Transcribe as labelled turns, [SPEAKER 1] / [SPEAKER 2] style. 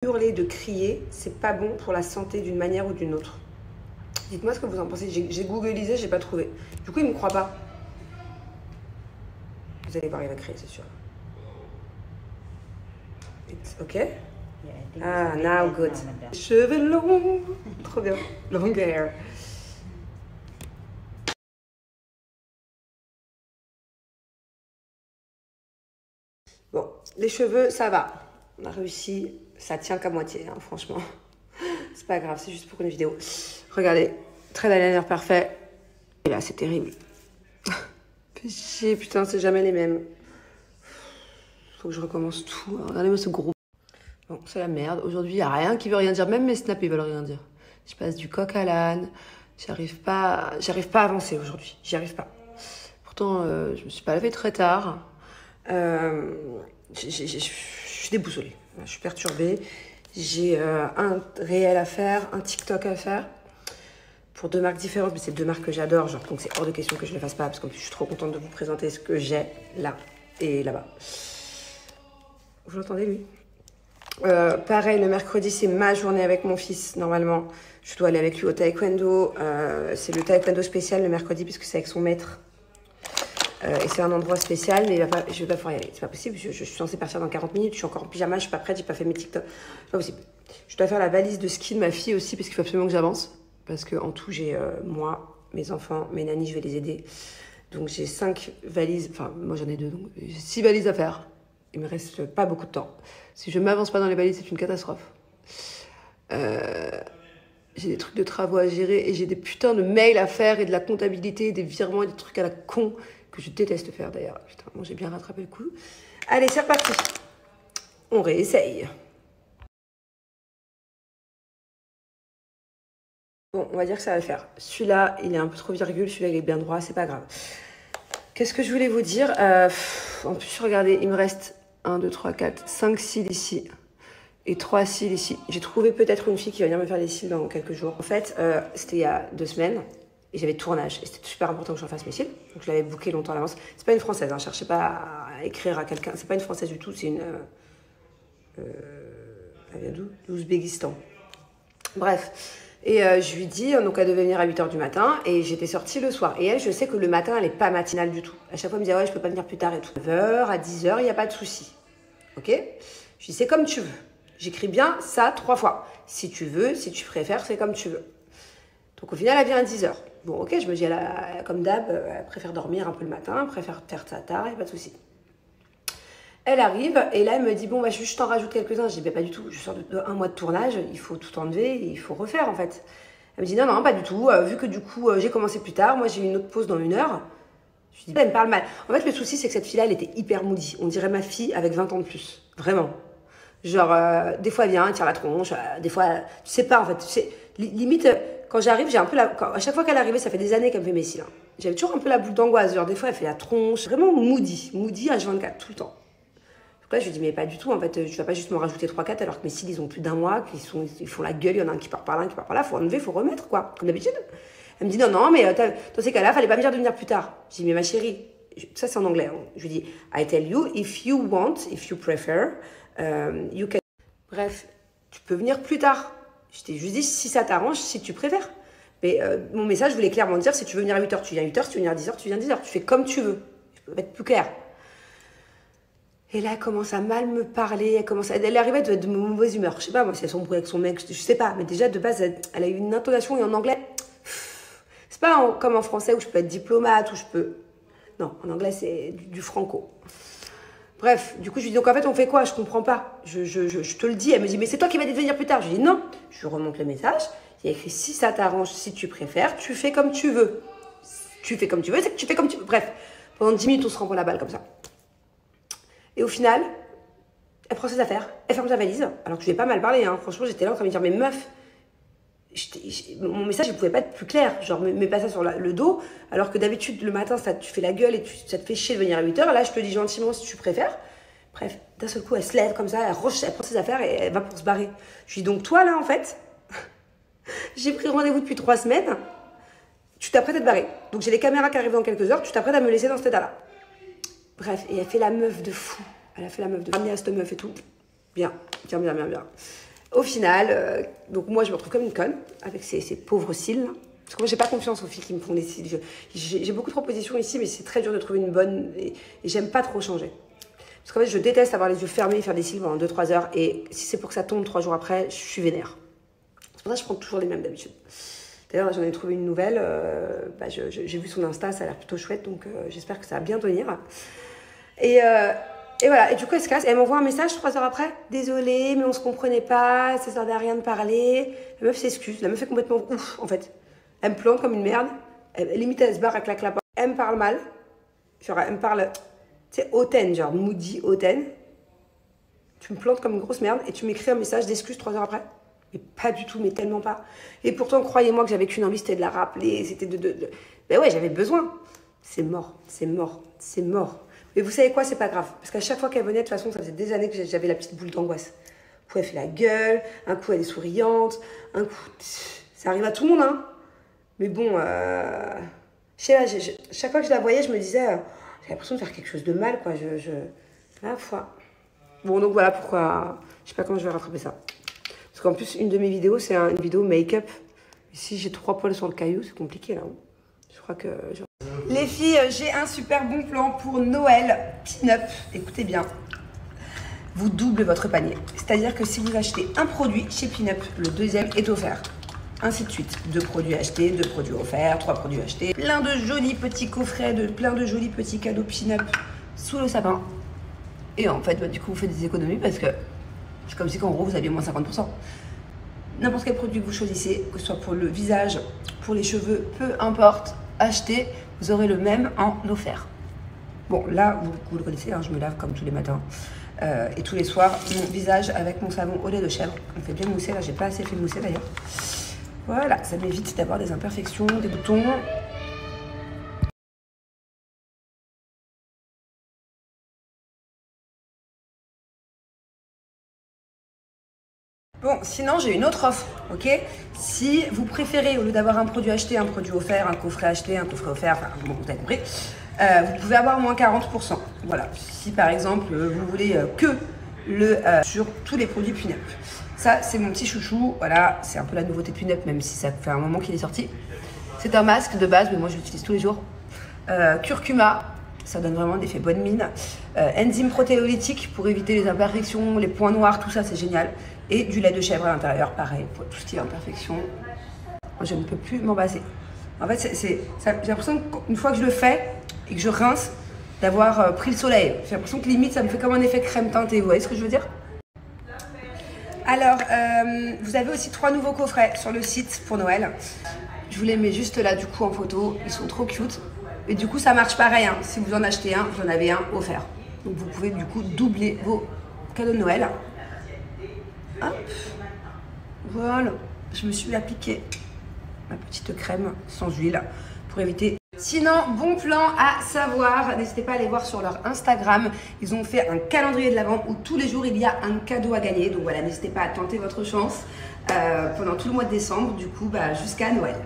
[SPEAKER 1] hurler, de crier, c'est pas bon pour la santé d'une manière ou d'une autre. Dites-moi ce que vous en pensez. J'ai googlisé, j'ai pas trouvé. Du coup, il me croit pas. Vous allez voir, il va crier, c'est sûr. It's okay? Ah, now good. Cheveux longs. Trop bien. Long hair. Bon, les cheveux, ça va. On a réussi. Ça tient qu'à moitié, hein, franchement. C'est pas grave, c'est juste pour une vidéo. Regardez, trait d'eyeliner parfait. Et là, c'est terrible. Chier, putain, c'est jamais les mêmes. Faut que je recommence tout. Regardez-moi ce gros. Bon, c'est la merde. Aujourd'hui, il n'y a rien qui veut rien dire. Même mes snaps, ils veulent rien dire. Je passe du coq à l'âne. J'arrive pas à avancer aujourd'hui. J'y arrive pas. Pourtant, je me suis pas levée très tard. Je suis déboussolée. Je suis perturbée. J'ai un réel à faire, un TikTok à faire. Pour deux marques différentes, mais c'est deux marques que j'adore. Genre, donc c'est hors de question que je ne le fasse pas. Parce qu'en plus, je suis trop contente de vous présenter ce que j'ai là et là-bas. Vous l'entendez, lui? Pareil, le mercredi, c'est ma journée avec mon fils, normalement. Je dois aller avec lui au taekwondo. C'est le taekwondo spécial le mercredi, puisque c'est avec son maître. Et c'est un endroit spécial, mais je vais pas pouvoir y aller. C'est pas possible. Je suis censée partir dans 40 minutes. Je suis encore en pyjama, je suis pas prête, j'ai pas fait mes TikTok. C'est pas possible. Je dois faire la valise de ski de ma fille aussi, parce qu'il faut absolument que j'avance. Parce qu'en tout, j'ai moi, mes enfants, mes nannies, je vais les aider. Donc j'ai 5 valises. Enfin, moi j'en ai 2, donc j'ai 6 valises à faire. Il me reste pas beaucoup de temps. Si je m'avance pas dans les valises, c'est une catastrophe. J'ai des trucs de travaux à gérer et j'ai des putains de mails à faire et de la comptabilité, des virements et des trucs à la con que je déteste faire d'ailleurs. Putain, bon, j'ai bien rattrapé le coup. Allez, c'est reparti. On réessaye. Bon, on va dire que ça va le faire. Celui-là, il est un peu trop virgule. Celui-là, il est bien droit. C'est pas grave. Qu'est-ce que je voulais vous dire? En plus, regardez, il me reste 1, 2, 3, 4, 5 cils ici. Et 3 cils ici. J'ai trouvé peut-être une fille qui va venir me faire les cils dans quelques jours. En fait, c'était il y a 2 semaines. Et j'avais tournage. Et c'était super important que je fasse mes cils. Donc je l'avais booké longtemps à l'avance. C'est pas une française, hein. Cherchez pas à écrire à quelqu'un. C'est pas une française du tout. C'est une... elle vient d'où? L'Ouzbékistan. Bref. Et je lui dis, donc elle devait venir à 8h du matin. Et j'étais sortie le soir. Et elle, je sais que le matin, elle est pas matinale du tout. À chaque fois, elle me disait, ouais, je peux pas venir plus tard et tout. 9h à 10h, il n'y a pas de souci. Ok? Je dis, c'est comme tu veux. J'écris bien ça 3 fois. Si tu veux, si tu préfères, c'est comme tu veux. Donc au final, elle vient à 10h. Bon, ok, je me dis, comme d'hab, elle préfère dormir un peu le matin, elle préfère faire ça tard, il n'y a pas de souci. Elle arrive et là, elle me dit, bon, bah, je t'en rajoute quelques-uns. Je dis, bah, pas du tout, je sors de 1 mois de tournage, il faut tout enlever, et il faut refaire en fait. Elle me dit, non, non, pas du tout, vu que du coup, j'ai commencé plus tard, moi j'ai une autre pause dans 1 heure. Je dis, elle me parle mal. En fait, le souci, c'est que cette fille-là, elle était hyper moody. On dirait ma fille avec 20 ans de plus. Vraiment. Genre, des fois, elle vient, elle tire la tronche. Des fois, tu sais pas, en fait. Tu sais, limite, quand j'arrive, j'ai un peu la... à chaque fois qu'elle arrivait, ça fait des années qu'elle me fait mes cils. Hein. J'avais toujours un peu la boule d'angoisse. Genre, des fois, elle fait la tronche. Vraiment moody. Moody H24, tout le temps. Donc là, je lui dis, mais pas du tout. En fait, tu vas pas juste m'en rajouter 3-4 alors que mes cils, ils ont plus d'1 mois, ils font la gueule. Il y en a un qui part par là, un qui part par là. Faut enlever, faut remettre, quoi. Comme d'habitude. Elle me dit, non, non, mais dans ces cas-là, fallait pas me dire de venir plus tard. Je dis, mais ma chérie, ça c'est en anglais. Hein. Je lui dis, I tell you, if you want, if you prefer, you can. Bref, tu peux venir plus tard. Je t'ai juste dit, si ça t'arrange, si tu préfères. Mais mon message, je voulais clairement dire, si tu veux venir à 8h, tu viens à 8h, si tu veux venir à 10h, tu viens à 10h. Tu fais comme tu veux. Je peux être plus clair. Et là, elle commence à mal me parler. Elle arrivait de mauvaise humeur. Je sais pas, moi, si elle s'embrouille avec son mec, je sais pas. Mais déjà, de base, elle a eu une intonation et en anglais. C'est pas comme en français où je peux être diplomate, où je peux... Non, en anglais, c'est du franco. Bref, du coup, je lui dis, donc en fait, on fait quoi? Je comprends pas. Je te le dis. Elle me dit, mais c'est toi qui m'as dit de venir plus tard. Je lui dis, non. Je lui remonte le message. Il y a écrit, si ça t'arrange, si tu préfères, tu fais comme tu veux. Tu fais comme tu veux, c'est que tu fais comme tu veux. Bref, pendant 10 minutes, on se renvoie la balle comme ça. Et au final, elle prend ses affaires, elle ferme sa valise. Alors que je lui ai pas mal parlé, hein. Franchement, j'étais là en train de me dire, mais meuf, mon message, il pouvait pas être plus clair. Genre, mets pas ça sur le dos. Alors que d'habitude, le matin, tu fais la gueule et ça te fait chier de venir à 8h. Là, je te dis gentiment si tu préfères. Bref, d'un seul coup, elle se lève comme ça, elle prend ses affaires et elle va pour se barrer. Je lui dis, donc toi, là, en fait, j'ai pris rendez-vous depuis 3 semaines. Tu t'apprêtes à te barrer. Donc, j'ai les caméras qui arrivent dans quelques heures. Tu t'apprêtes à me laisser dans cet état-là. Bref, et elle fait la meuf de fou. Elle a fait la meuf de fou. Ramener à cette meuf et tout. Bien, bien. Au final, donc moi je me retrouve comme une conne avec ces pauvres cils. Parce que moi j'ai pas confiance aux filles qui me font des cils. J'ai beaucoup de propositions ici, mais c'est très dur de trouver une bonne et j'aime pas trop changer. Parce qu'en fait je déteste avoir les yeux fermés et faire des cils pendant 2-3 heures. Et si c'est pour que ça tombe 3 jours après, je suis vénère. C'est pour ça que je prends toujours les mêmes d'habitude. D'ailleurs j'en ai trouvé une nouvelle. J'ai vu son Insta, ça a l'air plutôt chouette. Donc j'espère que ça va bien tenir. Et voilà, et du coup elle se casse et elle m'envoie un message 3 heures après. Désolée, mais on se comprenait pas, ça servait à rien de parler. La meuf s'excuse, la meuf est complètement ouf en fait. Elle me plante comme une merde, limite elle se barre, elle claque la porte. Elle me parle mal, genre elle me parle, tu sais, hautaine, genre moody, hautaine. Tu me plantes comme une grosse merde et tu m'écris un message d'excuse 3 heures après. Mais pas du tout, mais tellement pas. Et pourtant, croyez-moi que j'avais qu'une envie, c'était de la rappeler, c'était Ben ouais, j'avais besoin. C'est mort, c'est mort, c'est mort. Mais vous savez quoi, c'est pas grave. Parce qu'à chaque fois qu'elle venait, de toute façon, ça faisait des années que j'avais la petite boule d'angoisse. Un coup, elle fait la gueule, un coup, elle est souriante, un coup... Ça arrive à tout le monde, hein. Mais bon, chaque fois que je la voyais, je me disais, j'ai l'impression de faire quelque chose de mal, quoi. La foi. Bon, donc voilà pourquoi... Je sais pas comment je vais rattraper ça. Parce qu'en plus, une de mes vidéos, c'est une vidéo make-up. Ici, j'ai 3 poils sur le caillou, c'est compliqué, là. Je crois que... Les filles, j'ai un super bon plan pour Noël Pin-Up. Écoutez bien, vous doublez votre panier. C'est-à-dire que si vous achetez un produit chez Pin-Up, le deuxième est offert. Ainsi de suite. 2 produits achetés, 2 produits offerts, 3 produits achetés. Plein de jolis petits coffrets, plein de jolis petits cadeaux Pin-Up sous le sapin. Et en fait, du coup, vous faites des économies parce que c'est comme si qu'en gros, vous aviez moins 50%. N'importe quel produit que vous choisissez, que ce soit pour le visage, pour les cheveux, peu importe, achetez, vous aurez le même en offert. Bon, là, vous le connaissez, hein, je me lave comme tous les matins. Et tous les soirs, mon visage avec mon savon au lait de chèvre. On fait bien mousser, là, j'ai pas assez fait mousser d'ailleurs. Voilà, ça m'évite d'avoir des imperfections, des boutons. Bon, sinon j'ai une autre offre, ok? Si vous préférez, au lieu d'avoir un produit acheté, un produit offert, un coffret acheté, un coffret offert, enfin, bon, vous avez compris, vous pouvez avoir moins 40%. Voilà, si par exemple, vous voulez que sur tous les produits Pin-Up. Ça, c'est mon petit chouchou, voilà, c'est un peu la nouveauté Pin-Up, même si ça fait un moment qu'il est sorti. C'est un masque de base, mais moi je l'utilise tous les jours. Curcuma, ça donne vraiment l'effet bonne mine. Enzyme protéolytique pour éviter les imperfections, les points noirs, tout ça, c'est génial. Et du lait de chèvre à l'intérieur, pareil, pour tout ce qui est imperfection. Moi, je ne peux plus m'en passer. En fait, j'ai l'impression qu'une fois que je le fais et que je rince, d'avoir pris le soleil. J'ai l'impression que limite, ça me fait comme un effet crème teintée. Vous voyez ce que je veux dire? Alors, vous avez aussi 3 nouveaux coffrets sur le site pour Noël. Je vous les mets juste là, du coup, en photo. Ils sont trop cute. Et du coup, ça marche pareil. Hein. Si vous en achetez un, vous en avez un offert. Donc, vous pouvez du coup doubler vos cadeaux de Noël. Hop. Voilà. Je me suis appliqué ma petite crème sans huile pour éviter. Sinon, bon plan à savoir, n'hésitez pas à aller voir sur leur Instagram. Ils ont fait un calendrier de l'Avent où tous les jours il y a un cadeau à gagner. Donc voilà, n'hésitez pas à tenter votre chance pendant tout le mois de décembre, du coup jusqu'à Noël.